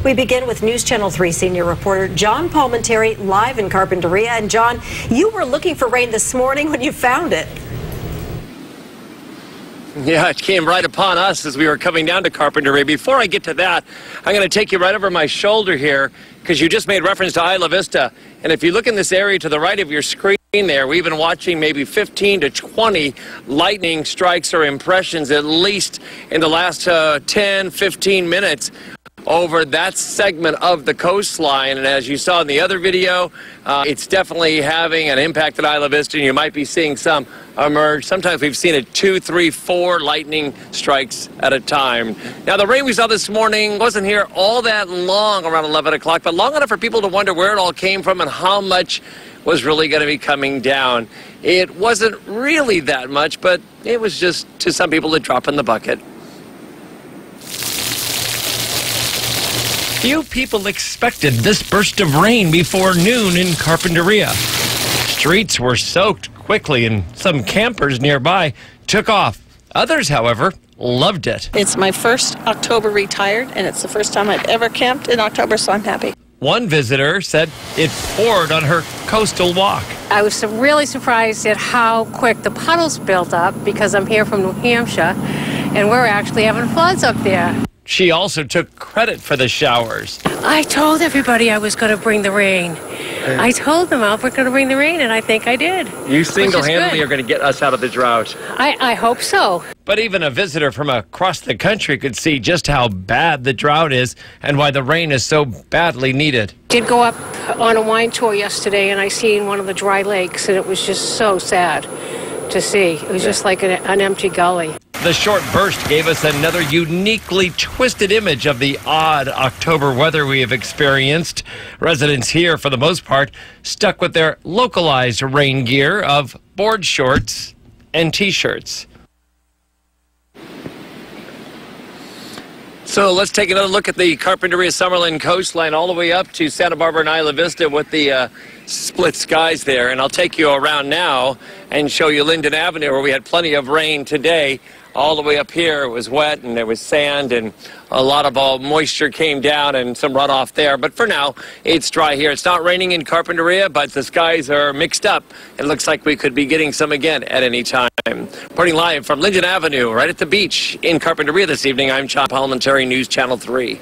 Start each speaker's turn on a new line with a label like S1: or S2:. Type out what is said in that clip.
S1: We begin with News Channel 3 senior reporter John Palminteri live in Carpinteria. And John, you were looking for rain this morning when you found it.
S2: Yeah, it came right upon us as we were coming down to Carpinteria. Before I get to that, I'm going to take you right over my shoulder here because you just made reference to Isla Vista. And if you look in this area to the right of your screen there, we've been watching maybe 15 to 20 lightning strikes or impressions at least in the last 10, 15 minutes over that segment of the coastline. And as you saw in the other video, it's definitely having an impact at Isla Vista, and you might be seeing some emerge. Sometimes we've seen it 2, 3, 4 lightning strikes at a time. Now, the rain we saw this morning wasn't here all that long, around 11 o'clock, but long enough for people to wonder where it all came from and how much was really going to be coming down. It wasn't really that much, but it was just, to some people, a drop in the bucket. Few people expected this burst of rain before noon in Carpinteria. Streets were soaked quickly and some campers nearby took off. Others, however, loved it.
S3: It's my first October retired, and it's the first time I've ever camped in October, so I'm happy.
S2: One visitor said it poured on her coastal walk.
S4: I was really surprised at how quick the puddles built up because I'm here from New Hampshire, and we're actually having floods up there.
S2: She also took credit for the showers.
S4: I told everybody I was going to bring the rain. I told them I was going to bring the rain, and I think I did.
S2: You single-handedly are going to get us out of the drought.
S4: I hope so.
S2: But even a visitor from across the country could see just how bad the drought is and why the rain is so badly needed.
S4: Did go up on a wine tour yesterday, and I seen one of the dry lakes, and it was just so sad to see. It was just like an empty gully.
S2: The short burst gave us another uniquely twisted image of the odd October weather we have experienced. Residents here, for the most part, stuck with their localized rain gear of board shorts and T-shirts. So let's take another look at the Carpinteria Summerlin coastline all the way up to Santa Barbara and Isla Vista with the split skies there. And I'll take you around now and show you Linden Avenue, where we had plenty of rain today. All the way up here, it was wet and there was sand and a lot of moisture came down and some runoff there. But for now, it's dry here. It's not raining in Carpinteria, but the skies are mixed up. It looks like we could be getting some again at any time. Reporting live from Linden Avenue, right at the beach in Carpinteria this evening, I'm John Palminteri, News Channel 3.